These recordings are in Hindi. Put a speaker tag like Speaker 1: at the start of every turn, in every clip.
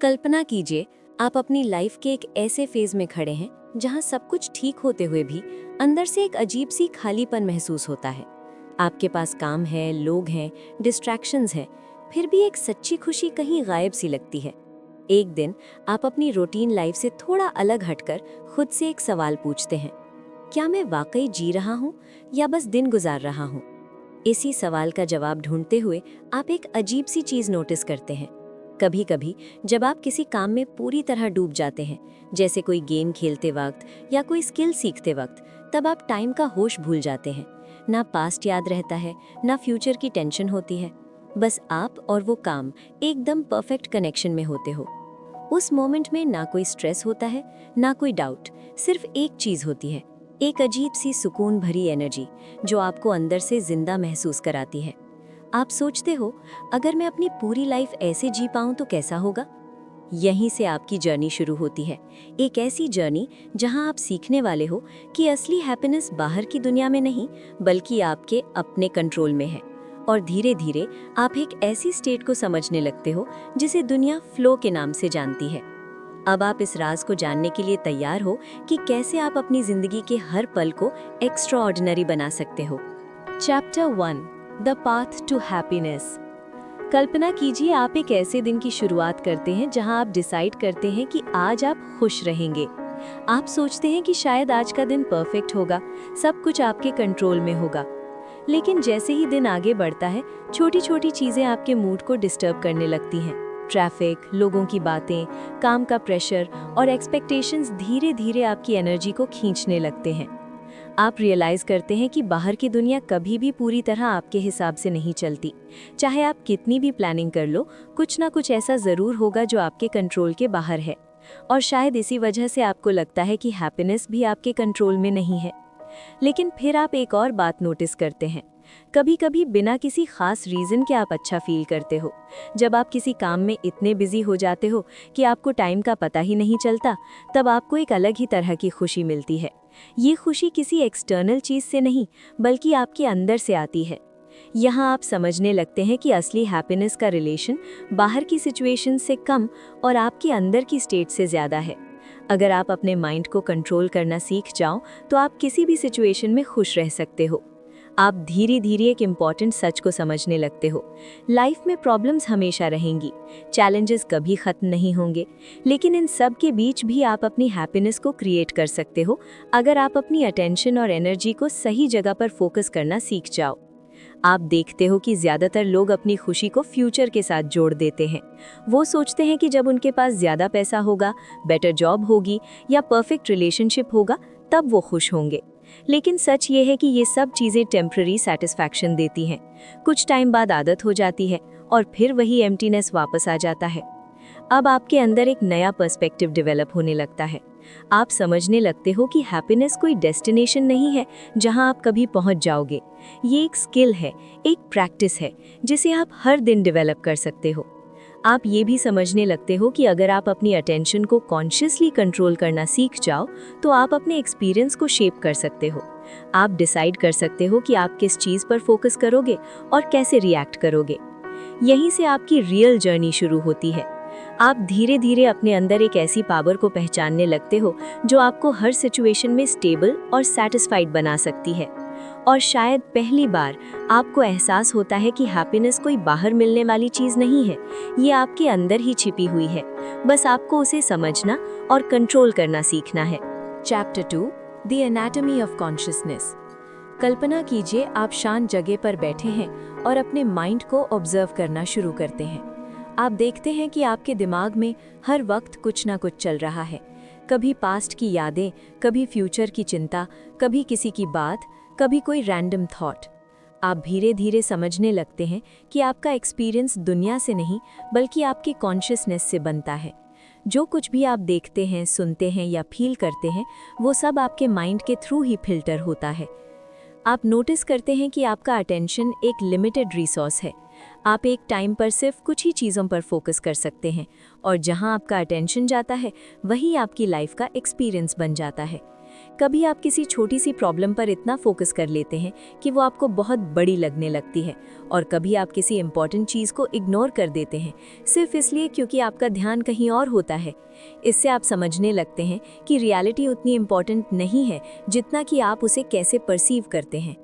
Speaker 1: कल्पना कीजिए, आप अपनी लाइफ के एक ऐसे फेज में खड़े हैं जहां सब कुछ ठीक होते हुए भी अंदर से एक अजीब सी खालीपन महसूस होता है। आपके पास काम है, लोग हैं, डिस्ट्रैक्शंस हैं, फिर भी एक सच्ची खुशी कहीं गायब सी लगती है। एक दिन आप अपनी रूटीन लाइफ से थोड़ा अलग हटकर खुद से एक सवाल पूछते हैं, क्या मैं वाकई जी रहा हूँ या बस दिन गुजार रहा हूँ? इसी सवाल का जवाब ढूंढते हुए आप एक अजीब सी चीज नोटिस करते हैं। कभी कभी जब आप किसी काम में पूरी तरह डूब जाते हैं, जैसे कोई गेम खेलते वक्त या कोई स्किल सीखते वक्त, तब आप टाइम का होश भूल जाते हैं। ना पास्ट याद रहता है, ना फ्यूचर की टेंशन होती है। बस आप और वो काम एकदम परफेक्ट कनेक्शन में होते हो। उस मोमेंट में ना कोई स्ट्रेस होता है, ना कोई डाउट, सिर्फ एक चीज होती है, एक अजीब सी सुकून भरी एनर्जी जो आपको अंदर से जिंदा महसूस कराती है। आप सोचते हो, अगर मैं अपनी पूरी लाइफ ऐसे जी पाऊं तो कैसा होगा? यहीं से आपकी जर्नी शुरू होती है, एक ऐसी जर्नी जहां आप सीखने वाले हो कि असली हैप्पीनेस बाहर की दुनिया में नहीं, बल्कि आपके अपने कंट्रोल में है। और धीरे धीरे आप एक ऐसी स्टेट को समझने लगते हो जिसे दुनिया फ्लो के नाम से जानती है। अब आप इस राज को जानने के लिए तैयार हो कि कैसे आप अपनी जिंदगी के हर पल को एक्स्ट्रा ऑर्डिनरी बना सकते हो। Chapter 1, the path to happiness. कल्पना कीजिए, आप एक ऐसे दिन की शुरुआत करते हैं जहां आप डिसाइड करते हैं कि आज आप खुश रहेंगे। आप सोचते हैं कि शायद आज का दिन परफेक्ट होगा, सब कुछ आपके कंट्रोल में होगा। लेकिन जैसे ही दिन आगे बढ़ता है, छोटी छोटी चीजें आपके मूड को डिस्टर्ब करने लगती हैं। ट्रैफिक, लोगों की बातें, काम का प्रेशर और एक्सपेक्टेशंस धीरे धीरे आपकी एनर्जी को खींचने लगते हैं। आप रियलाइज करते हैं कि बाहर की दुनिया कभी भी पूरी तरह आपके हिसाब से नहीं चलती। चाहे आप कितनी भी प्लानिंग कर लो, कुछ ना कुछ ऐसा जरूर होगा जो आपके कंट्रोल के बाहर है। और शायद इसी वजह से आपको लगता है कि हैप्पीनेस भी आपके कंट्रोल में नहीं है। लेकिन फिर आप एक और बात नोटिस करते हैं, कभी कभी बिना किसी खास रीजन के आप अच्छा फील करते हो। जब आप किसी काम में इतने बिजी हो जाते हो कि आपको टाइम का पता ही नहीं चलता, तब आपको एक अलग ही तरह की खुशी मिलती है। ये खुशी किसी एक्सटर्नल चीज से नहीं, बल्कि आपके अंदर से आती है। यहाँ आप समझने लगते हैं कि असली हैप्पीनेस का रिलेशन बाहर की सिचुएशन से कम और आपके अंदर की स्टेट से ज्यादा है। अगर आप अपने माइंड को कंट्रोल करना सीख जाओ, तो आप किसी भी सिचुएशन में खुश रह सकते हो। आप धीरे धीरे एक इम्पॉर्टेंट सच को समझने लगते हो, लाइफ में प्रॉब्लम्स हमेशा रहेंगी, चैलेंजेस कभी खत्म नहीं होंगे, लेकिन इन सब के बीच भी आप अपनी हैप्पीनेस को क्रिएट कर सकते हो, अगर आप अपनी अटेंशन और एनर्जी को सही जगह पर फोकस करना सीख जाओ। आप देखते हो कि ज्यादातर लोग अपनी खुशी को फ्यूचर के साथ जोड़ देते हैं। वो सोचते हैं कि जब उनके पास ज्यादा पैसा होगा, बेटर जॉब होगी या परफेक्ट रिलेशनशिप होगा, तब वो खुश होंगे। लेकिन सच ये है कि ये सब चीजें टेम्पररी सेटिस्फैक्शन देती हैं। कुछ टाइम बाद आदत हो जाती है और फिर वही एम्प्टीनेस वापस आ जाता है। अब आपके अंदर एक नया पर्सपेक्टिव डेवलप होने लगता है। आप समझने लगते हो कि हैप्पीनेस कोई डेस्टिनेशन नहीं है जहां आप कभी पहुंच जाओगे। ये एक स्किल है, एक प्रैक्टिस है, जिसे आप हर दिन डेवलप कर सकते हो। आप ये भी समझने लगते हो कि अगर आप अपनी अटेंशन को कॉन्शियसली कंट्रोल करना सीख जाओ, तो आप अपने एक्सपीरियंस को शेप कर सकते हो। आप डिसाइड कर सकते हो कि आप किस चीज़ पर फोकस करोगे और कैसे रिएक्ट करोगे। यहीं से आपकी रियल जर्नी शुरू होती है। आप धीरे धीरे अपने अंदर एक ऐसी पावर को पहचानने लगते हो जो आपको हर सिचुएशन में स्टेबल और सेटिस्फाइड बना सकती है। और शायद पहली बार आपको एहसास होता है कि हैप्पीनेस कोई बाहर मिलने वाली चीज़ नहीं है, ये आपके अंदर ही छिपी हुई है। बस आपको उसे समझना और कंट्रोल करना सीखना है। Chapter 2, the anatomy of consciousness. कल्पना कीजिए, आप शांत जगह पर बैठे हैं और अपने माइंड को ऑब्जर्व करना शुरू करते हैं। आप देखते हैं कि आपके दिमाग में हर वक्त कुछ ना कुछ चल रहा है। कभी पास्ट की यादें, कभी फ्यूचर की चिंता, कभी किसी की बात, कभी कोई रैंडम थॉट। आप धीरे धीरे समझने लगते हैं कि आपका एक्सपीरियंस दुनिया से नहीं, बल्कि आपके कॉन्शियसनेस से बनता है। जो कुछ भी आप देखते हैं, सुनते हैं या फील करते हैं, वो सब आपके माइंड के थ्रू ही फिल्टर होता है। आप नोटिस करते हैं कि आपका अटेंशन एक लिमिटेड रिसोर्स है। आप एक टाइम पर सिर्फ कुछ ही चीज़ों पर फोकस कर सकते हैं, और जहां आपका अटेंशन जाता है, वही आपकी लाइफ का एक्सपीरियंस बन जाता है। कभी आप किसी छोटी सी प्रॉब्लम पर इतना फोकस कर लेते हैं कि वो आपको बहुत बड़ी लगने लगती है, और कभी आप किसी इम्पॉर्टेंट चीज़ को इग्नोर कर देते हैं सिर्फ इसलिए क्योंकि आपका ध्यान कहीं और होता है। इससे आप समझने लगते हैं कि रियलिटी उतनी इम्पॉर्टेंट नहीं है जितना कि आप उसे कैसे परसीव करते हैं।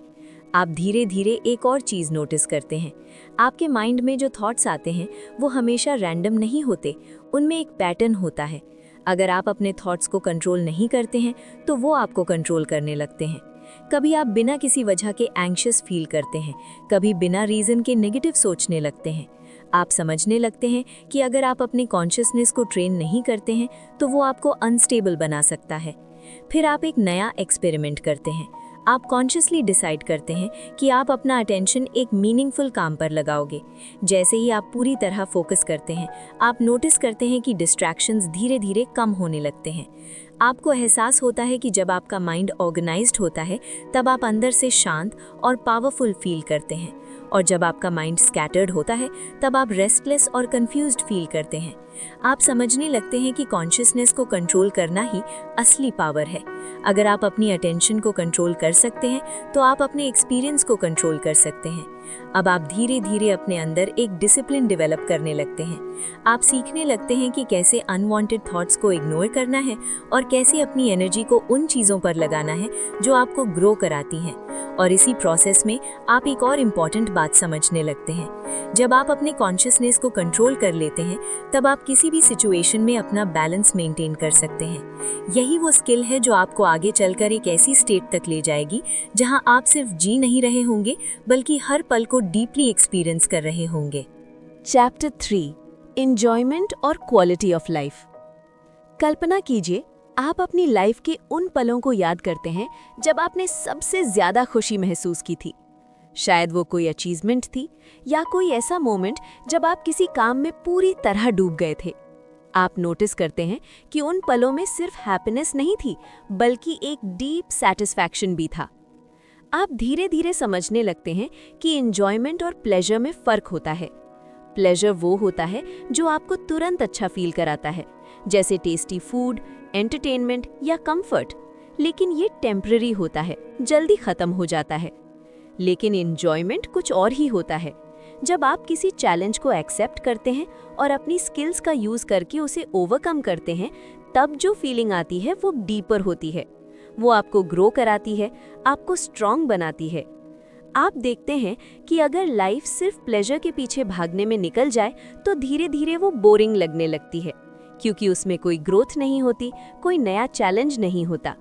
Speaker 1: आप धीरे धीरे एक और चीज़ नोटिस करते हैं, आपके माइंड में जो थॉट्स आते हैं वो हमेशा रैंडम नहीं होते, उनमें एक पैटर्न होता है। अगर आप अपने थॉट्स को कंट्रोल नहीं करते हैं तो वो आपको कंट्रोल करने लगते हैं। कभी आप बिना किसी वजह के एंग्शियस फील करते हैं, कभी बिना रीज़न के नेगेटिव सोचने लगते हैं। आप समझने लगते हैं कि अगर आप अपने कॉन्शियसनेस को ट्रेन नहीं करते हैं तो वो आपको अनस्टेबल बना सकता है। फिर आप एक नया एक्सपेरिमेंट करते हैं। आप कॉन्शियसली डिसाइड करते हैं कि आप अपना अटेंशन एक मीनिंगफुल काम पर लगाओगे। जैसे ही आप पूरी तरह फोकस करते हैं, आप नोटिस करते हैं कि डिस्ट्रैक्शंस धीरे धीरे कम होने लगते हैं। आपको एहसास होता है कि जब आपका माइंड ऑर्गेनाइज्ड होता है तब आप अंदर से शांत और पावरफुल फील करते हैं, और जब आपका माइंड स्कैटर्ड होता है तब आप रेस्टलेस और कंफ्यूज्ड फील करते हैं। आप समझने लगते हैं कि कॉन्शियसनेस को कंट्रोल करना ही असली पावर है। अगर आप अपनी अटेंशन को कंट्रोल कर सकते हैं तो आप अपने एक्सपीरियंस को कंट्रोल कर सकते हैं। अब आप धीरे धीरे अपने अंदर एक डिसिप्लिन डेवलप करने लगते हैं। आप सीखने लगते हैं कि कैसे अनवांटेड थॉट्स को इग्नोर करना है और कैसे अपनी एनर्जी को उन चीज़ों पर लगाना है जो आपको ग्रो कराती हैं। और इसी प्रोसेस में आप एक और इम्पॉर्टेंट बात समझने लगते हैं। जब आप अपने कॉन्शियसनेस को कंट्रोल कर लेते हैं तब आप किसी भी सिचुएशन में अपना बैलेंस मेंटेन कर सकते हैं। यही वो स्किल है जो आपको आगे चलकर एक ऐसी स्टेट तक ले जाएगी जहां आप सिर्फ जी नहीं रहे होंगे बल्कि हर पल को डीपली एक्सपीरियंस कर रहे होंगे।
Speaker 2: चैप्टर 3, एंजॉयमेंट और क्वालिटी ऑफ लाइफ। कल्पना कीजिए, आप अपनी लाइफ के उन पलों को याद करते हैं जब आपने सबसे ज्यादा खुशी महसूस की थी। शायद वो कोई अचीवमेंट थी या कोई ऐसा मोमेंट जब आप किसी काम में पूरी तरह डूब गए थे। आप नोटिस करते हैं कि उन पलों में सिर्फ हैप्पीनेस नहीं थी बल्कि एक डीप सैटिस्फैक्शन भी था। आप धीरे धीरे समझने लगते हैं कि एंजॉयमेंट और प्लेजर में फर्क होता है। प्लेजर वो होता है जो आपको तुरंत अच्छा फील कराता है, जैसे टेस्टी फूड, एंटरटेनमेंट या कंफर्ट, लेकिन ये टेम्पररी होता है, जल्दी खत्म हो जाता है। लेकिन एंजॉयमेंट कुछ और ही होता है। जब आप किसी चैलेंज को एक्सेप्ट करते हैं और अपनी स्किल्स का यूज करके उसे ओवरकम करते हैं, तब जो फीलिंग आती है वो डीपर होती है। वो आपको ग्रो कराती है, आपको स्ट्रॉन्ग बनाती है। आप देखते हैं कि अगर लाइफ सिर्फ प्लेजर के पीछे भागने में निकल जाए तो धीरे धीरे वो बोरिंग लगने लगती है, क्योंकि उसमें कोई ग्रोथ नहीं होती, कोई नया चैलेंज नहीं होता।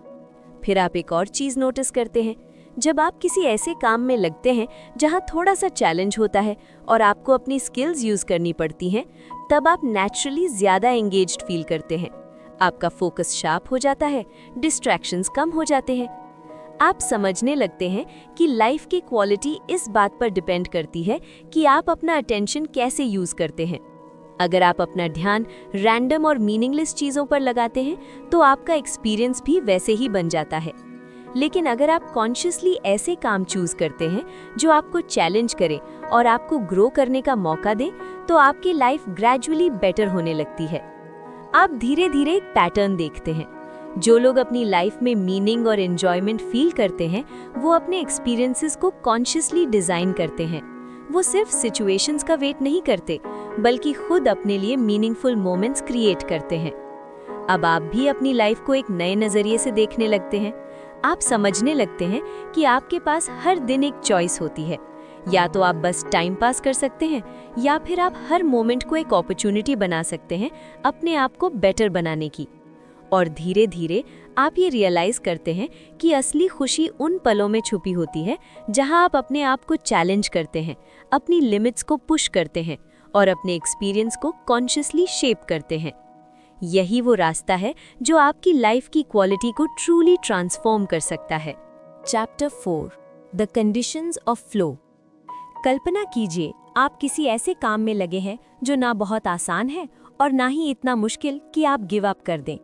Speaker 2: फिर आप एक और चीज़ नोटिस करते हैं। जब आप किसी ऐसे काम में लगते हैं जहां थोड़ा सा चैलेंज होता है और आपको अपनी स्किल्स यूज करनी पड़ती हैं, तब आप नेचुरली ज़्यादा एंगेज्ड फील करते हैं। आपका फोकस शार्प हो जाता है, डिस्ट्रैक्शंस कम हो जाते हैं। आप समझने लगते हैं कि लाइफ की क्वालिटी इस बात पर डिपेंड करती है कि आप अपना अटेंशन कैसे यूज करते हैं। अगर आप अपना ध्यान रैंडम और मीनिंगलेस चीज़ों पर लगाते हैं तो आपका एक्सपीरियंस भी वैसे ही बन जाता है। लेकिन अगर आप कॉन्शियसली ऐसे काम चूज करते हैं जो आपको चैलेंज करे और आपको ग्रो करने का मौका दे, तो आपकी लाइफ ग्रेजुअली बेटर होने लगती है। आप धीरे धीरे एक पैटर्न देखते हैं। जो लोग अपनी लाइफ में मीनिंग और एंजॉयमेंट फील करते हैं, वो अपने एक्सपीरियंसेस को कॉन्शियसली डिजाइन करते हैं। वो सिर्फ सिचुएशंस का वेट नहीं करते, बल्कि खुद अपने लिए मीनिंगफुल मोमेंट्स क्रिएट करते हैं। अब आप भी अपनी लाइफ को एक नए नजरिए से देखने लगते हैं। आप समझने लगते हैं कि आपके पास हर दिन एक चॉइस होती है। या तो आप बस टाइम पास कर सकते हैं, या फिर आप हर मोमेंट को एक अपॉर्चुनिटी बना सकते हैं अपने आप को बेटर बनाने की। और धीरे धीरे आप ये रियलाइज करते हैं कि असली खुशी उन पलों में छुपी होती है जहां आप अपने आप को चैलेंज करते हैं, अपनी लिमिट्स को पुश करते हैं और अपने एक्सपीरियंस को कॉन्शियसली शेप करते हैं। यही वो रास्ता है जो आपकी लाइफ की क्वालिटी को ट्रूली ट्रांसफॉर्म कर सकता है।
Speaker 1: Chapter 4, the conditions of flow. कल्पना कीजिए, आप किसी ऐसे काम में लगे हैं जो ना बहुत आसान है और ना ही इतना मुश्किल कि आप गिव अप कर दें।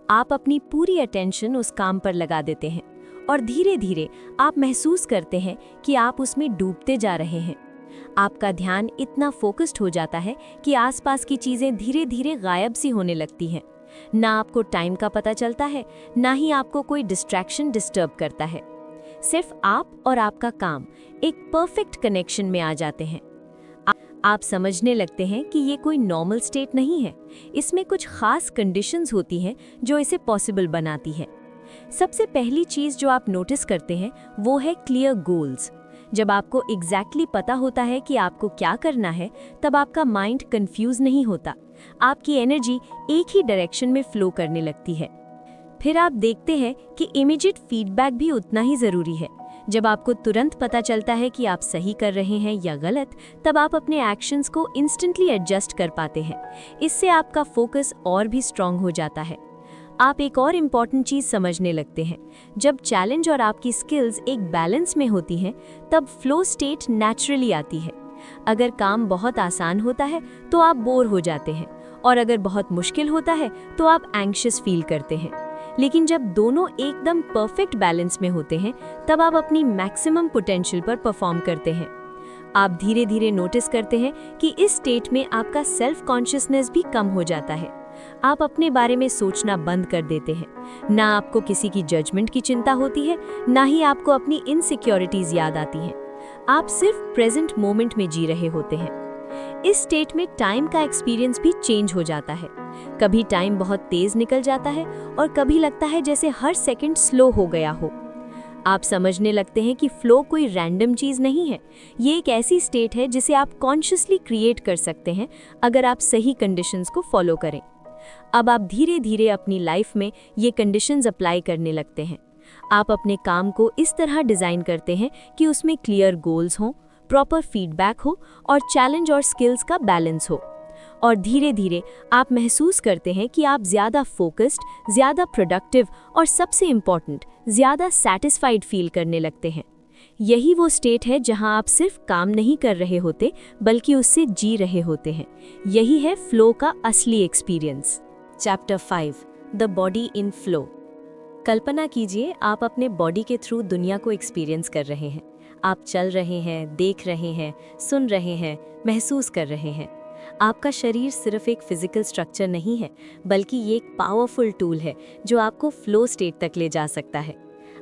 Speaker 1: आप अपनी पूरी अटेंशन उस काम पर लगा देते हैं और धीरे धीरे आप महसूस करते हैं कि आप उसमें डूबते जा रहे हैं। आपका ध्यान इतना फोकस्ड हो जाता है कि आसपास की चीजें धीरे धीरे गायब सी होने लगती हैं। ना आपको टाइम का पता चलता है, ना ही आपको कोई डिस्ट्रैक्शन डिस्टर्ब करता है। सिर्फ आप और आपका काम एक परफेक्ट कनेक्शन में आ जाते हैं। आप समझने लगते हैं कि ये कोई नॉर्मल स्टेट नहीं है, इसमें कुछ खास कंडीशंस होती हैं जो इसे पॉसिबल बनाती है। सबसे पहली चीज़ जो आप नोटिस करते हैं वो है क्लियर गोल्स। जब आपको एग्जैक्टली पता होता है कि आपको क्या करना है, तब आपका माइंड कंफ्यूज नहीं होता, आपकी एनर्जी एक ही डायरेक्शन में फ्लो करने लगती है। फिर आप देखते हैं कि इमीडिएट फीडबैक भी उतना ही ज़रूरी है। जब आपको तुरंत पता चलता है कि आप सही कर रहे हैं या गलत, तब आप अपने एक्शंस को इंस्टेंटली एडजस्ट कर पाते हैं। इससे आपका फोकस और भी स्ट्रांग हो जाता है। आप एक और इम्पॉर्टेंट चीज़ समझने लगते हैं। जब चैलेंज और आपकी स्किल्स एक बैलेंस में होती हैं, तब फ्लो स्टेट नेचुरली आती है। अगर काम बहुत आसान होता है तो आप बोर हो जाते हैं, और अगर बहुत मुश्किल होता है तो आप एंग्शियस फील करते हैं। लेकिन जब दोनों एकदम परफेक्ट बैलेंस में होते हैं, तब आप अपनी मैक्सिमम पोटेंशियल पर परफॉर्म करते हैं। आप धीरे धीरे नोटिस करते हैं कि इस स्टेट में आपका सेल्फ कॉन्शियसनेस भी कम हो जाता है। आप अपने बारे में सोचना बंद कर देते हैं। ना आपको किसी की जजमेंट की चिंता होती है, ना ही आपको अपनी इनसिक्योरिटीज याद आती हैं। आप सिर्फ प्रेजेंट मोमेंट में जी रहे होते हैं। इस स्टेट में टाइम का एक्सपीरियंस भी चेंज हो जाता है। कभी टाइम बहुत तेज निकल जाता है और कभी लगता है जैसे हर सेकंड स्लो हो गया हो। आप समझने लगते हैं कि फ्लो कोई रैंडम चीज़ नहीं है, ये एक ऐसी स्टेट है जिसे आप कॉन्शियसली क्रिएट कर सकते हैं अगर आप सही कंडीशंस को फॉलो करें। अब आप धीरे धीरे अपनी लाइफ में ये कंडीशंस अप्लाई करने लगते हैं। आप अपने काम को इस तरह डिज़ाइन करते हैं कि उसमें क्लियर गोल्स हों, प्रॉपर फीडबैक हो और चैलेंज और स्किल्स का बैलेंस हो। और धीरे धीरे आप महसूस करते हैं कि आप ज़्यादा फोकस्ड, ज़्यादा प्रोडक्टिव और सबसे इम्पॉर्टेंट ज़्यादा सैटिस्फाइड फील करने लगते हैं। यही वो स्टेट है जहां आप सिर्फ काम नहीं कर रहे होते, बल्कि उससे जी रहे होते हैं। यही है फ्लो का असली experience. Chapter 5, the body in flow. कल्पना कीजिए आप अपने बॉडी के थ्रू दुनिया को एक्सपीरियंस कर रहे हैं। आप चल रहे हैं, देख रहे हैं, सुन रहे हैं, महसूस कर रहे हैं। आपका शरीर सिर्फ एक फिजिकल स्ट्रक्चर नहीं है, बल्कि ये एक पावरफुल टूल है जो आपको फ्लो स्टेट तक ले जा सकता है।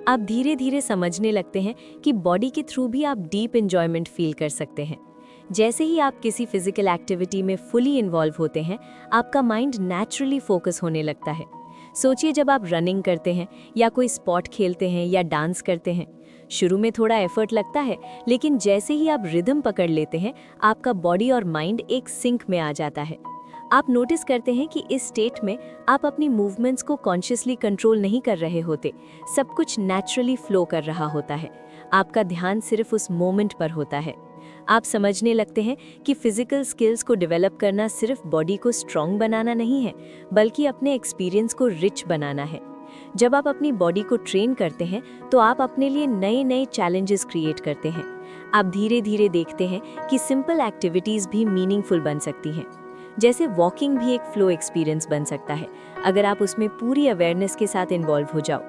Speaker 1: आप धीरे धीरे समझने लगते हैं कि बॉडी के थ्रू भी आप डीप एंजॉयमेंट फील कर सकते हैं। जैसे ही आप किसी फिजिकल एक्टिविटी में फुली इन्वॉल्व होते हैं, आपका माइंड नेचुरली फोकस होने लगता है। सोचिए जब आप रनिंग करते हैं या कोई स्पोर्ट खेलते हैं या डांस करते हैं। शुरू में थोड़ा एफर्ट लगता है, लेकिन जैसे ही आप रिदम पकड़ लेते हैं, आपका बॉडी और माइंड एक सिंक में आ जाता है। आप नोटिस करते हैं कि इस स्टेट में आप अपनी मूवमेंट्स को कॉन्शियसली कंट्रोल नहीं कर रहे होते, सब कुछ नेचुरली फ्लो कर रहा होता है। आपका ध्यान सिर्फ उस मोमेंट पर होता है। आप समझने लगते हैं कि फिजिकल स्किल्स को डेवलप करना सिर्फ बॉडी को स्ट्रॉन्ग बनाना नहीं है, बल्कि अपने एक्सपीरियंस को रिच बनाना है। जब आप अपनी बॉडी को ट्रेन करते हैं, तो आप अपने लिए नए नए चैलेंजेस क्रिएट करते हैं। आप धीरे धीरे देखते हैं कि सिंपल एक्टिविटीज़ भी मीनिंगफुल बन सकती हैं। जैसे वॉकिंग भी एक फ्लो एक्सपीरियंस बन सकता है, अगर आप उसमें पूरी अवेयरनेस के साथ इन्वॉल्व हो जाओ।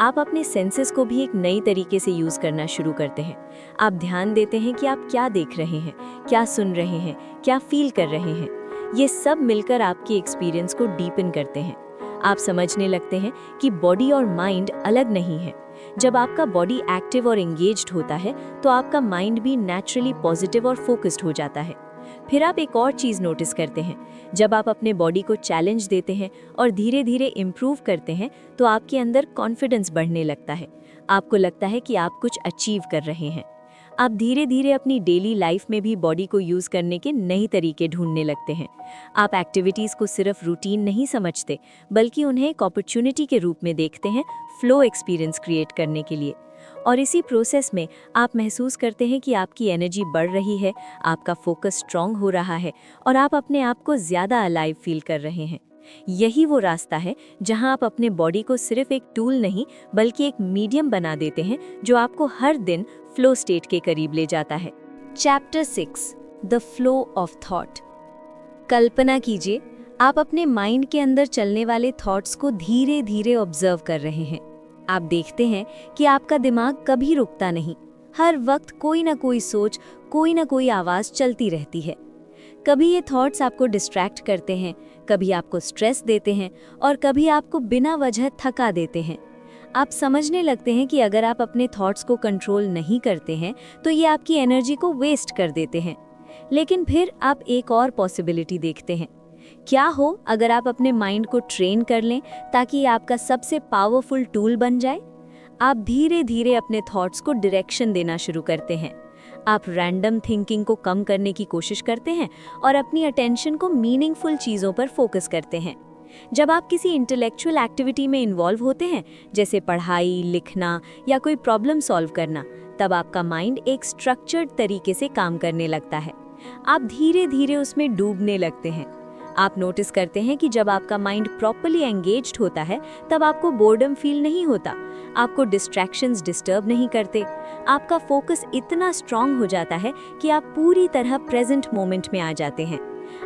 Speaker 1: आप अपने सेंसेस को भी एक नई तरीके से यूज़ करना शुरू करते हैं। आप ध्यान देते हैं कि आप क्या देख रहे हैं, क्या सुन रहे हैं, क्या फील कर रहे हैं। ये सब मिलकर आपकी एक्सपीरियंस को डीपन करते हैं। आप समझने लगते हैं कि बॉडी और माइंड अलग नहीं है। जब आपका बॉडी एक्टिव और एंगेज्ड होता है, तो आपका माइंड भी नेचुरली पॉजिटिव और फोकस्ड हो जाता है। फिर आप एक और चीज़ नोटिस करते हैं। जब आप अपने बॉडी को चैलेंज देते हैं और धीरे धीरे इम्प्रूव करते हैं, तो आपके अंदर कॉन्फिडेंस बढ़ने लगता है। आपको लगता है कि आप कुछ अचीव कर रहे हैं। आप धीरे धीरे अपनी डेली लाइफ में भी बॉडी को यूज़ करने के नए तरीके ढूंढने लगते हैं। आप एक्टिविटीज़ को सिर्फ रूटीन नहीं समझते, बल्कि उन्हें एक अपॉर्चुनिटी के रूप में देखते हैं फ्लो एक्सपीरियंस क्रिएट करने के लिए। और इसी प्रोसेस में आप महसूस करते हैं कि आपकी एनर्जी बढ़ रही है, आपका फोकस स्ट्रांग हो रहा है और आप अपने आप को ज़्यादा अलाइव फील कर रहे हैं। यही वो रास्ता है जहां आप अपने बॉडी को सिर्फ एक टूल नहीं, बल्कि एक मीडियम बना देते हैं जो आपको हर दिन फ्लो स्टेट के करीब ले जाता है। Chapter 6, the flow of thought. कल्पना कीजिए आप अपने माइंड के अंदर चलने वाले थॉट्स को धीरे धीरे ऑब्जर्व कर रहे हैं। आप देखते हैं कि आपका दिमाग कभी रुकता नहीं। हर वक्त कोई ना कोई सोच, कोई ना कोई आवाज़ चलती रहती है। कभी ये थॉट्स आपको डिस्ट्रैक्ट करते हैं, कभी आपको स्ट्रेस देते हैं और कभी आपको बिना वजह थका देते हैं। आप समझने लगते हैं कि अगर आप अपने थॉट्स को कंट्रोल नहीं करते हैं तो ये आपकी एनर्जी को वेस्ट कर देते हैं। लेकिन फिर आप एक और पॉसिबिलिटी देखते हैं। क्या हो अगर आप अपने माइंड को ट्रेन कर लें ताकि ये आपका सबसे पावरफुल टूल बन जाए? आप धीरे धीरे अपने थॉट्स को डायरेक्शन देना शुरू करते हैं। आप रैंडम थिंकिंग को कम करने की कोशिश करते हैं और अपनी अटेंशन को मीनिंगफुल चीज़ों पर फोकस करते हैं। जब आप किसी इंटेलेक्चुअल एक्टिविटी में इन्वॉल्व होते हैं, जैसे पढ़ाई, लिखना या कोई प्रॉब्लम सॉल्व करना, तब आपका माइंड एक स्ट्रक्चर्ड तरीके से काम करने लगता है। आप धीरे धीरे उसमें डूबने लगते हैं। आप नोटिस करते हैं कि जब आपका माइंड प्रॉपर्ली एंगेज्ड होता है तब आपको बोर्डम फील नहीं होता, आपको डिस्ट्रैक्शंस डिस्टर्ब नहीं करते। आपका फोकस इतना स्ट्रांग हो जाता है कि आप पूरी तरह प्रेजेंट मोमेंट में आ जाते हैं।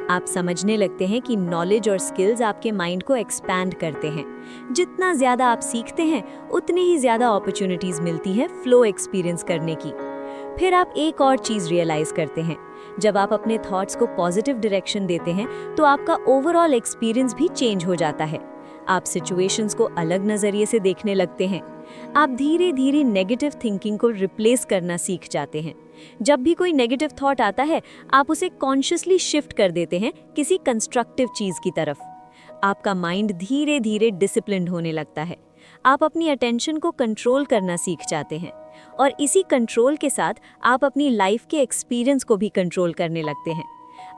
Speaker 1: आप समझने लगते हैं कि नॉलेज और स्किल्स आपके माइंड को एक्सपैंड करते हैं। जितना ज़्यादा आप सीखते हैं उतनी ही ज़्यादा अपॉर्चुनिटीज़ मिलती हैं फ्लो एक्सपीरियंस करने की। फिर आप एक और चीज़ रियलाइज करते हैं। जब आप अपने थॉट्स को पॉजिटिव डायरेक्शन देते हैं तो आपका ओवरऑल एक्सपीरियंस भी चेंज हो जाता है। आप सिचुएशंस को अलग नज़रिए से देखने लगते हैं। आप धीरे धीरे नेगेटिव थिंकिंग को रिप्लेस करना सीख जाते हैं। जब भी कोई नेगेटिव थॉट आता है, आप उसे कॉन्शियसली शिफ्ट कर देते हैं किसी कंस्ट्रक्टिव चीज़ की तरफ। आपका माइंड धीरे धीरे डिसिप्लिन्ड होने लगता है। आप अपनी अटेंशन को कंट्रोल करना सीख जाते हैं और इसी कंट्रोल के साथ आप अपनी लाइफ के एक्सपीरियंस को भी कंट्रोल करने लगते हैं।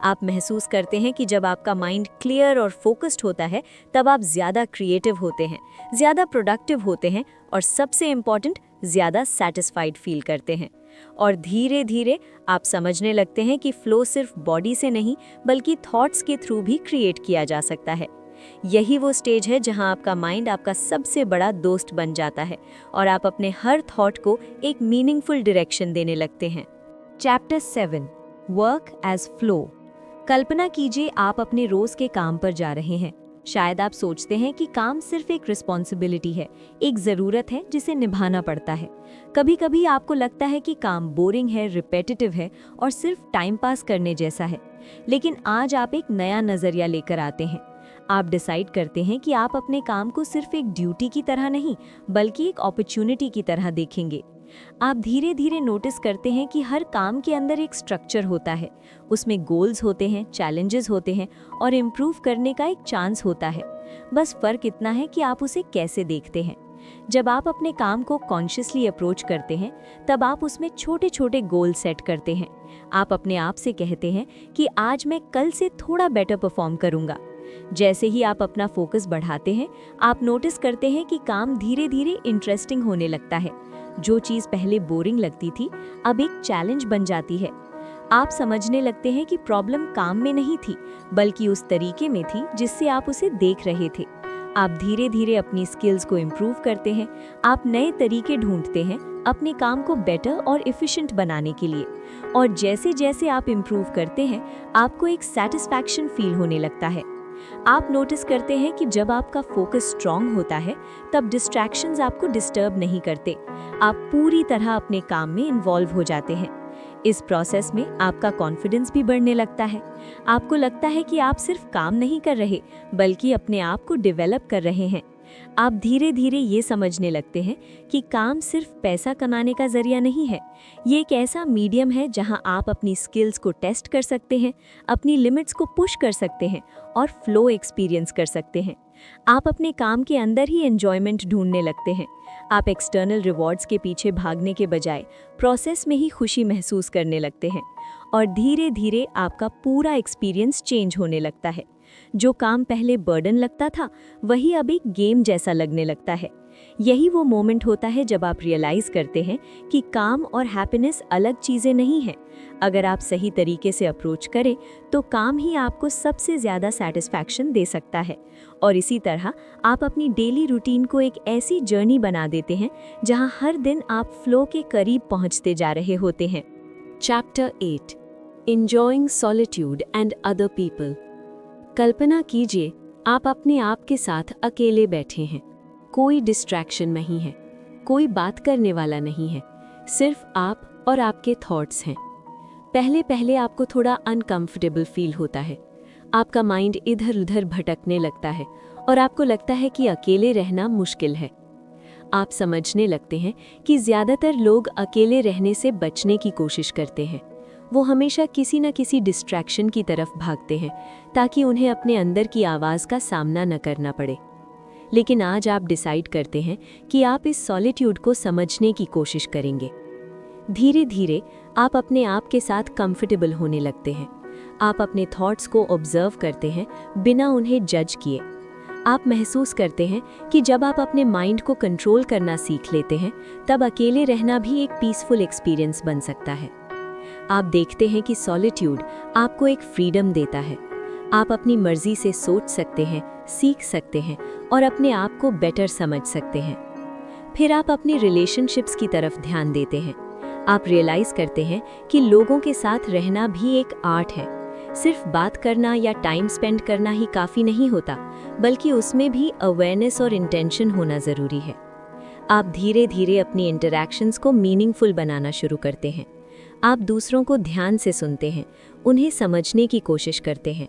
Speaker 1: आप महसूस करते हैं कि जब आपका माइंड क्लियर और फोकस्ड होता है तब आप ज़्यादा क्रिएटिव होते हैं, ज़्यादा प्रोडक्टिव होते हैं और सबसे इम्पॉर्टेंट, ज़्यादा सेटिस्फाइड फील करते हैं। और धीरे धीरे आप समझने लगते हैं कि फ्लो सिर्फ बॉडी से नहीं बल्कि थॉट्स के थ्रू भी क्रिएट किया जा सकता है। यही वो स्टेज है जहां आपका माइंड आपका सबसे बड़ा दोस्त बन जाता है और आप अपने हर थॉट को एक मीनिंगफुल डायरेक्शन देने लगते हैं। Chapter 7, work as flow. कल्पना कीजिए आप अपने रोज के काम पर जा रहे हैं। शायद आप सोचते हैं कि काम सिर्फ एक रिस्पॉन्सिबिलिटी है, एक ज़रूरत है जिसे निभाना पड़ता है। कभी कभी आपको लगता है कि काम बोरिंग है, रिपेटिटिव है और सिर्फ टाइम पास करने जैसा है। लेकिन आज आप एक नया नज़रिया लेकर आते हैं। आप डिसाइड करते हैं कि आप अपने काम को सिर्फ एक ड्यूटी की तरह नहीं बल्कि एक अपॉर्चुनिटी की तरह देखेंगे। आप धीरे धीरे नोटिस करते हैं कि हर काम के अंदर एक स्ट्रक्चर होता है, उसमें गोल्स होते हैं, चैलेंजेस होते हैं और इम्प्रूव करने का एक चांस होता है। बस फर्क इतना है कि आप उसे कैसे देखते हैं। जब आप अपने काम को कॉन्शियसली अप्रोच करते हैं तब आप उसमें छोटे छोटे गोल सेट करते हैं। आप अपने आप से कहते हैं कि आज मैं कल से थोड़ा बेटर परफॉर्म करूंगा। जैसे ही आप अपना फोकस बढ़ाते हैं, आप नोटिस करते हैं कि काम धीरे धीरे इंटरेस्टिंग होने लगता है। जो चीज़ पहले बोरिंग लगती थी अब एक चैलेंज बन जाती है। आप समझने लगते हैं कि प्रॉब्लम काम में नहीं थी बल्कि उस तरीके में थी जिससे आप उसे देख रहे थे। आप धीरे धीरे अपनी स्किल्स को इम्प्रूव करते हैं। आप नए तरीके ढूंढते हैं अपने काम को बेटर और एफिशिएंट बनाने के लिए। और जैसे जैसे आप इम्प्रूव करते हैं आपको एक सेटिस्फैक्शन फील होने लगता है। आप नोटिस करते हैं कि जब आपका फोकस स्ट्रांग होता है तब डिस्ट्रैक्शंस आपको डिस्टर्ब नहीं करते। आप पूरी तरह अपने काम में इन्वॉल्व हो जाते हैं। इस प्रोसेस में आपका कॉन्फिडेंस भी बढ़ने लगता है। आपको लगता है कि आप सिर्फ काम नहीं कर रहे बल्कि अपने आप को डेवलप कर रहे हैं। आप धीरे धीरे ये समझने लगते हैं कि काम सिर्फ पैसा कमाने का जरिया नहीं है, ये एक ऐसा मीडियम है जहां आप अपनी स्किल्स को टेस्ट कर सकते हैं, अपनी लिमिट्स को पुश कर सकते हैं और फ्लो एक्सपीरियंस कर सकते हैं। आप अपने काम के अंदर ही एंजॉयमेंट ढूंढने लगते हैं। आप एक्सटर्नल रिवॉर्ड्स के पीछे भागने के बजाय प्रोसेस में ही खुशी महसूस करने लगते हैं और धीरे धीरे आपका पूरा एक्सपीरियंस चेंज होने लगता है। जो काम पहले बर्डन लगता था वही अब एक गेम जैसा लगने लगता है। यही वो मोमेंट होता है जब आप रियलाइज करते हैं कि काम और हैप्पीनेस अलग चीज़ें नहीं हैं। अगर आप सही तरीके से अप्रोच करें तो काम ही आपको सबसे ज़्यादा सेटिस्फैक्शन दे सकता है। और इसी तरह आप अपनी डेली रूटीन को एक ऐसी जर्नी बना देते हैं जहां हर दिन आप फ्लो के करीब पहुंचते जा रहे होते हैं।
Speaker 2: Chapter 8, enjoying solitude and other people. कल्पना कीजिए आप अपने आप के साथ अकेले बैठे हैं। कोई डिस्ट्रैक्शन नहीं है, कोई बात करने वाला नहीं है, सिर्फ आप और आपके थॉट्स हैं। पहले पहले आपको थोड़ा अनकंफर्टेबल फील होता है। आपका माइंड इधर उधर भटकने लगता है और आपको लगता है कि अकेले रहना मुश्किल है। आप समझने लगते हैं कि ज़्यादातर लोग अकेले रहने से बचने की कोशिश करते हैं। वो हमेशा किसी न किसी डिस्ट्रैक्शन की तरफ भागते हैं ताकि उन्हें अपने अंदर की आवाज़ का सामना न करना पड़े। लेकिन आज आप डिसाइड करते हैं कि आप इस सॉलिट्यूड को समझने की कोशिश करेंगे। धीरे धीरे आप अपने आप के साथ कंफर्टेबल होने लगते हैं। आप अपने थॉट्स को ऑब्जर्व करते हैं बिना उन्हें जज किए। आप महसूस करते हैं कि जब आप अपने माइंड को कंट्रोल करना सीख लेते हैं तब अकेले रहना भी एक पीसफुल एक्सपीरियंस बन सकता है। आप देखते हैं कि सॉलिट्यूड आपको एक फ्रीडम देता है। आप अपनी मर्जी से सोच सकते हैं, सीख सकते हैं और अपने आप को बेटर समझ सकते हैं। फिर आप अपनी रिलेशनशिप्स की तरफ ध्यान देते हैं। आप रियलाइज करते हैं कि लोगों के साथ रहना भी एक आर्ट है। सिर्फ बात करना या टाइम स्पेंड करना ही काफ़ी नहीं होता, बल्कि उसमें भी अवेयरनेस और इंटेंशन होना ज़रूरी है। आप धीरे धीरे अपनी इंटरैक्शंस को मीनिंगफुल बनाना शुरू करते हैं। आप दूसरों को ध्यान से सुनते हैं, उन्हें समझने की कोशिश करते हैं।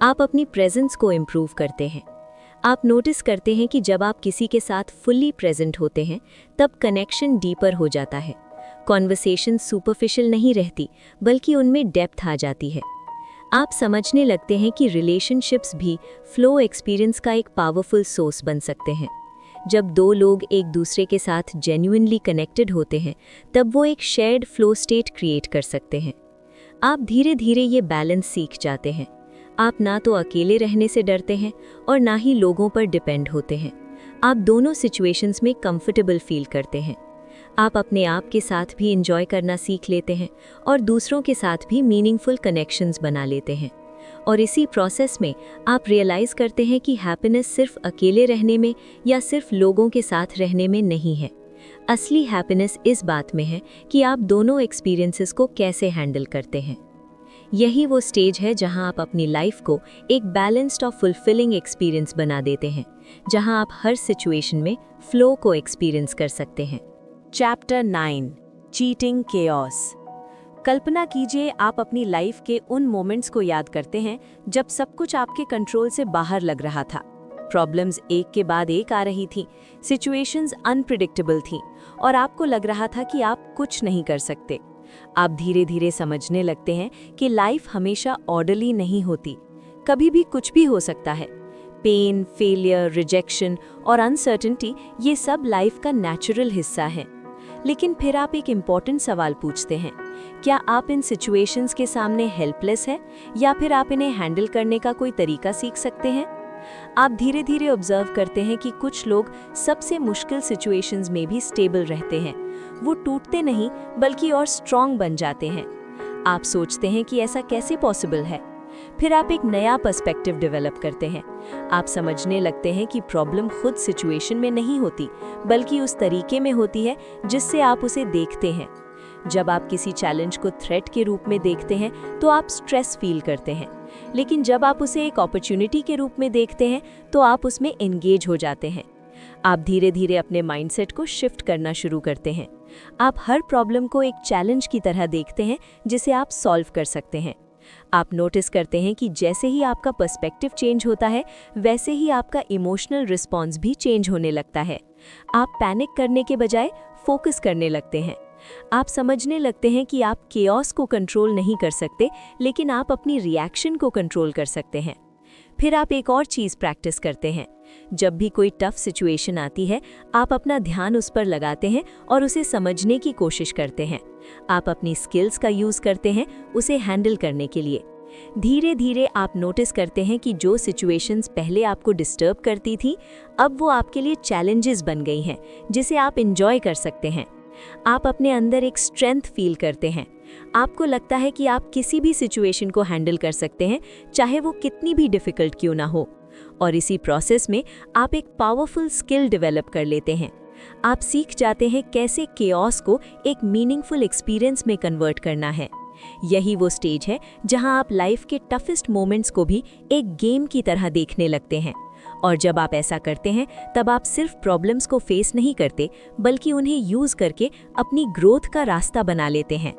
Speaker 2: आप अपनी प्रेजेंस को इम्प्रूव करते हैं। आप नोटिस करते हैं कि जब आप किसी के साथ फुल्ली प्रेजेंट होते हैं तब कनेक्शन डीपर हो जाता है। कॉन्वर्सेशन सुपरफिशियल नहीं रहती, बल्कि उनमें डेप्थ आ जाती है। आप समझने लगते हैं कि रिलेशनशिप्स भी फ्लो एक्सपीरियंस का एक पावरफुल सोर्स बन सकते हैं। जब दो लोग एक दूसरे के साथ जेन्युइनली कनेक्टेड होते हैं तब वो एक शेयर्ड फ्लो स्टेट क्रिएट कर सकते हैं। आप धीरे धीरे ये बैलेंस सीख जाते हैं। आप ना तो अकेले रहने से डरते हैं और ना ही लोगों पर डिपेंड होते हैं। आप दोनों सिचुएशंस में कंफर्टेबल फील करते हैं। आप अपने आप के साथ भी एंजॉय करना सीख लेते हैं और दूसरों के साथ भी मीनिंगफुल कनेक्शंस बना लेते हैं। और इसी प्रोसेस में आप रियलाइज़ करते हैं कि हैप्पीनेस सिर्फ अकेले रहने में या सिर्फ लोगों के साथ रहने में नहीं है। असली हैप्पीनेस इस बात में है कि आप दोनों एक्सपीरियंसेस को कैसे हैंडल करते हैं। यही वो स्टेज है जहां आप अपनी लाइफ को एक बैलेंस्ड और फुलफिलिंग एक्सपीरियंस बना देते हैं, जहां आप हर सिचुएशन में फ्लो को एक्सपीरियंस कर सकते हैं।
Speaker 3: Chapter 9 cheating chaos. कल्पना कीजिए आप अपनी लाइफ के उन मोमेंट्स को याद करते हैं जब सब कुछ आपके कंट्रोल से बाहर लग रहा था। प्रॉब्लम्स एक के बाद एक आ रही थी, सिचुएशंस अनप्रिडिक्टेबल थी और आपको लग रहा था कि आप कुछ नहीं कर सकते। आप धीरे धीरे समझने लगते हैं कि लाइफ हमेशा ऑर्डरली नहीं होती, कभी भी कुछ भी हो सकता है। पेन, फेलियर, रिजेक्शन और अनसर्टेनिटी ये सब लाइफ का नेचुरल हिस्सा है। लेकिन फिर आप एक इम्पॉर्टेंट सवाल पूछते हैं, क्या आप इन सिचुएशंस के सामने हेल्पलेस हैं या फिर आप इन्हें हैंडल करने का कोई तरीका सीख सकते हैं? आप धीरे धीरे ऑब्जर्व करते हैं कि कुछ लोग सबसे मुश्किल सिचुएशंस में भी स्टेबल रहते हैं। वो टूटते नहीं बल्कि और स्ट्रॉन्ग बन जाते हैं। आप सोचते हैं कि ऐसा कैसे पॉसिबल है? फिर आप एक नया पर्सपेक्टिव डेवलप करते हैं। आप समझने लगते हैं कि प्रॉब्लम खुद सिचुएशन में नहीं होती, बल्कि उस तरीके में होती है जिससे आप उसे देखते हैं। जब आप किसी चैलेंज को थ्रेट के रूप में देखते हैं तो आप स्ट्रेस फील करते हैं, लेकिन जब आप उसे एक अपॉर्चुनिटी के रूप में देखते हैं तो आप उसमें एंगेज हो जाते हैं। आप धीरे धीरे अपने माइंडसेट को शिफ्ट करना शुरू करते हैं। आप हर प्रॉब्लम को एक चैलेंज की तरह देखते हैं जिसे आप सॉल्व कर सकते हैं। आप नोटिस करते हैं कि जैसे ही आपका पर्सपेक्टिव चेंज होता है, वैसे ही आपका इमोशनल रिस्पॉन्स भी चेंज होने लगता है। आप पैनिक करने के बजाय फोकस करने लगते हैं। आप समझने लगते हैं कि आप केओस को कंट्रोल नहीं कर सकते, लेकिन आप अपनी रिएक्शन को कंट्रोल कर सकते हैं। फिर आप एक और चीज़ प्रैक्टिस करते हैं। जब भी कोई टफ सिचुएशन आती है, आप अपना ध्यान उस पर लगाते हैं और उसे समझने की कोशिश करते हैं। आप अपनी स्किल्स का यूज़ करते हैं उसे हैंडल करने के लिए। धीरे धीरे आप नोटिस करते हैं कि जो सिचुएशंस पहले आपको डिस्टर्ब करती थी, अब वो आपके लिए चैलेंजेस बन गई हैं जिसे आप एंजॉय कर सकते हैं। आप अपने अंदर एक स्ट्रेंथ फील करते हैं। आपको लगता है कि आप किसी भी सिचुएशन को हैंडल कर सकते हैं, चाहे वो कितनी भी डिफ़िकल्ट क्यों ना हो। और इसी प्रोसेस में आप एक पावरफुल स्किल डेवलप कर लेते हैं। आप सीख जाते हैं कैसे केओस को एक मीनिंगफुल एक्सपीरियंस में कन्वर्ट करना है। यही वो स्टेज है जहां आप लाइफ के टफेस्ट मोमेंट्स को भी एक गेम की तरह देखने लगते हैं। और जब आप ऐसा करते हैं तब आप सिर्फ प्रॉब्लम्स को फेस नहीं करते, बल्कि उन्हें यूज करके अपनी ग्रोथ का रास्ता बना लेते हैं।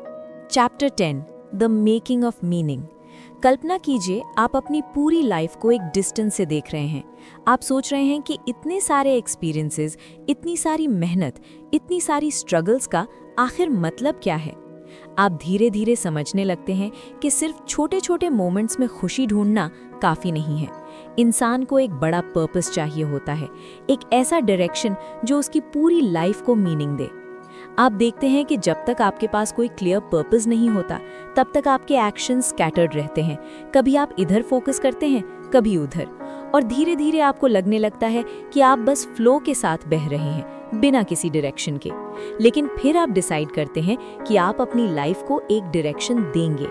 Speaker 2: Chapter 10 the making of meaning.
Speaker 3: कल्पना कीजिए आप अपनी पूरी लाइफ को एक डिस्टेंस से देख रहे हैं। आप सोच रहे हैं कि इतने सारे एक्सपीरियंसेस, इतनी सारी मेहनत, इतनी सारी स्ट्रगल्स का आखिर मतलब क्या है। आप धीरे धीरे समझने लगते हैं कि सिर्फ छोटे छोटे मोमेंट्स में खुशी ढूंढना काफ़ी नहीं है। इंसान को एक बड़ा पर्पस चाहिए होता है, एक ऐसा डायरेक्शन जो उसकी पूरी लाइफ को मीनिंग दे। आप देखते हैं कि जब तक आपके पास कोई क्लियर पर्पस नहीं होता, तब तक आपके एक्शंस स्कैटर्ड रहते हैं। कभी आप इधर फोकस करते हैं, कभी उधर, और धीरे धीरे आपको लगने लगता है कि आप बस फ्लो के साथ बह रहे हैं, बिना किसी डायरेक्शन के। लेकिन फिर आप डिसाइड करते हैं कि आप अपनी लाइफ को एक डायरेक्शन देंगे।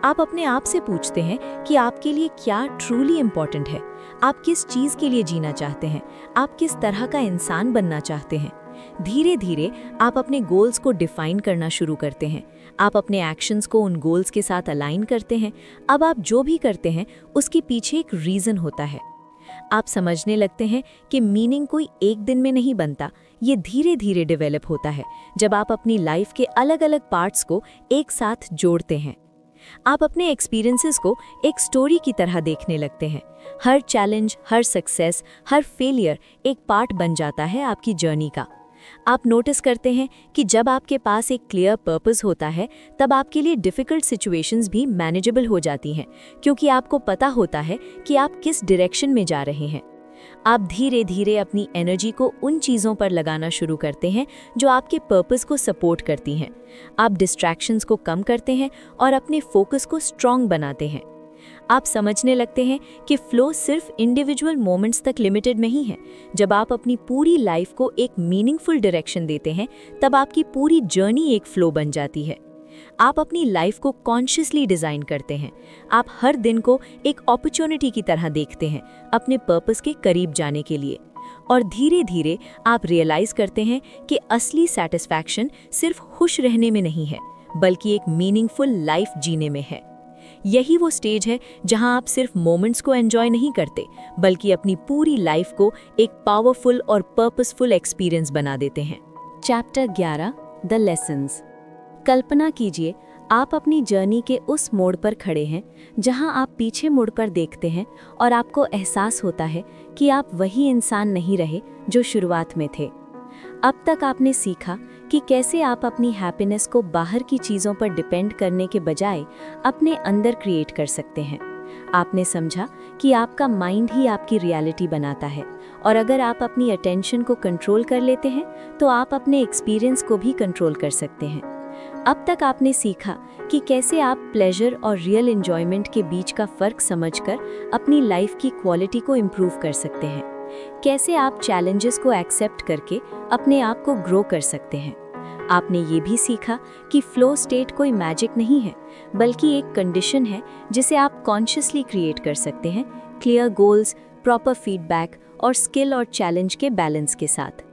Speaker 3: आप अपने आप से पूछते हैं कि आपके लिए क्या ट्रूली इम्पोर्टेंट है, आप किस चीज़ के लिए जीना चाहते हैं, आप किस तरह का इंसान बनना चाहते हैं। धीरे धीरे आप अपने गोल्स को डिफाइन करना शुरू करते हैं। आप अपने एक्शंस को उन गोल्स के साथ अलाइन करते हैं। अब आप जो भी करते हैं उसके पीछे एक रीज़न होता है। आप समझने लगते हैं कि मीनिंग कोई एक दिन में नहीं बनता, ये धीरे धीरे डेवलप होता है जब आप अपनी लाइफ के अलग अलग पार्ट्स को एक साथ जोड़ते हैं। आप अपने एक्सपीरियंसेस को एक स्टोरी की तरह देखने लगते हैं। हर चैलेंज, हर सक्सेस, हर फेलियर एक पार्ट बन जाता है आपकी जर्नी का। आप नोटिस करते हैं कि जब आपके पास एक क्लियर पर्पस होता है, तब आपके लिए डिफ़िकल्ट सिचुएशंस भी मैनेजेबल हो जाती हैं, क्योंकि आपको पता होता है कि आप किस डायरेक्शन में जा रहे हैं। आप धीरे धीरे अपनी एनर्जी को उन चीज़ों पर लगाना शुरू करते हैं जो आपके पर्पस को सपोर्ट करती हैं। आप डिस्ट्रैक्शंस को कम करते हैं और अपने फोकस को स्ट्रॉन्ग बनाते हैं। आप समझने लगते हैं कि फ्लो सिर्फ इंडिविजुअल मोमेंट्स तक लिमिटेड नहीं है। जब आप अपनी पूरी लाइफ को एक मीनिंगफुल डायरेक्शन देते हैं, तब आपकी पूरी जर्नी एक फ्लो बन जाती है। आप अपनी लाइफ को कॉन्शियसली डिज़ाइन करते हैं। आप हर दिन को एक अपॉर्चुनिटी की तरह देखते हैं अपने पर्पस के करीब जाने के लिए। और धीरे धीरे आप रियलाइज़ करते हैं कि असली सेटिस्फैक्शन सिर्फ खुश रहने में नहीं है, बल्कि एक मीनिंगफुल लाइफ जीने में है। यही वो स्टेज है जहां आप सिर्फ मोमेंट्स को एंजॉय नहीं करते, बल्कि अपनी पूरी लाइफ को एक पावरफुल और पर्पसफुल एक्सपीरियंस बना देते हैं।
Speaker 2: Chapter 11 the lessons. कल्पना कीजिए आप अपनी जर्नी के उस मोड़ पर खड़े हैं जहां आप पीछे मुड़कर देखते हैं और आपको एहसास होता है कि आप वही इंसान नहीं रहे जो शुरुआत में थे। अब तक आपने सीखा कि कैसे आप अपनी हैप्पीनेस को बाहर की चीज़ों पर डिपेंड करने के बजाय अपने अंदर क्रिएट कर सकते हैं। आपने समझा कि आपका माइंड ही आपकी रियलिटी बनाता है, और अगर आप अपनी अटेंशन को कंट्रोल कर लेते हैं तो आप अपने एक्सपीरियंस को भी कंट्रोल कर सकते हैं। अब तक आपने सीखा कि कैसे आप प्लेजर और रियल एंजॉयमेंट के बीच का फ़र्क समझकर अपनी लाइफ की क्वालिटी को इम्प्रूव कर सकते हैं। कैसे आप चैलेंजेस को एक्सेप्ट करके अपने आप को ग्रो कर सकते हैं। आपने ये भी सीखा कि फ्लो स्टेट कोई मैजिक नहीं है, बल्कि एक कंडीशन है जिसे आप कॉन्शियसली क्रिएट कर सकते हैं, क्लियर गोल्स, प्रॉपर फीडबैक और स्किल और चैलेंज के बैलेंस के साथ।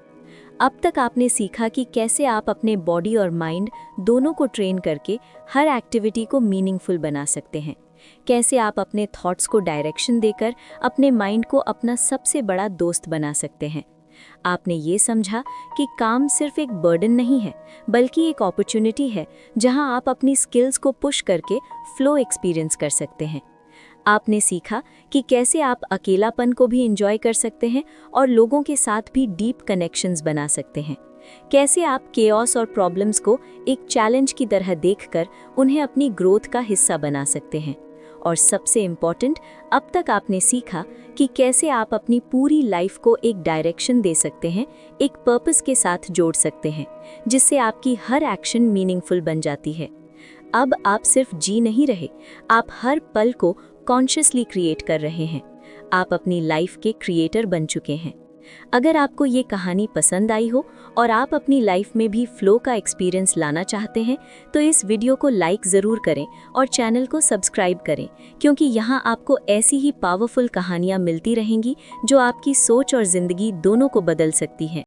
Speaker 2: अब तक आपने सीखा कि कैसे आप अपने बॉडी और माइंड दोनों को ट्रेन करके हर एक्टिविटी को मीनिंगफुल बना सकते हैं। कैसे आप अपने थॉट्स को डायरेक्शन देकर अपने माइंड को अपना सबसे बड़ा दोस्त बना सकते हैं। आपने ये समझा कि काम सिर्फ एक बर्डन नहीं है, बल्कि एक अपॉर्चुनिटी है जहां आप अपनी स्किल्स को पुश करके फ्लो एक्सपीरियंस कर सकते हैं। आपने सीखा कि कैसे आप अकेलापन को भी एंजॉय कर सकते हैं और लोगों के साथ भी डीप कनेक्शंस बना सकते हैं। कैसे आप केओस और प्रॉब्लम्स को एक चैलेंज की तरह देखकर उन्हें अपनी ग्रोथ का हिस्सा बना सकते हैं। और सबसे इम्पॉर्टेंट, अब तक आपने सीखा कि कैसे आप अपनी पूरी लाइफ को एक डायरेक्शन दे सकते हैं, एक पर्पस के साथ जोड़ सकते हैं, जिससे आपकी हर एक्शन मीनिंगफुल बन जाती है। अब आप सिर्फ जी नहीं रहे, आप हर पल को कॉन्शियसली क्रिएट कर रहे हैं। आप अपनी लाइफ के क्रिएटर बन चुके हैं। अगर आपको ये कहानी पसंद आई हो और आप अपनी लाइफ में भी फ्लो का एक्सपीरियंस लाना चाहते हैं, तो इस वीडियो को लाइक ज़रूर करें और चैनल को सब्सक्राइब करें, क्योंकि यहाँ आपको ऐसी ही पावरफुल कहानियाँ मिलती रहेंगी जो आपकी सोच और ज़िंदगी दोनों को बदल सकती हैं।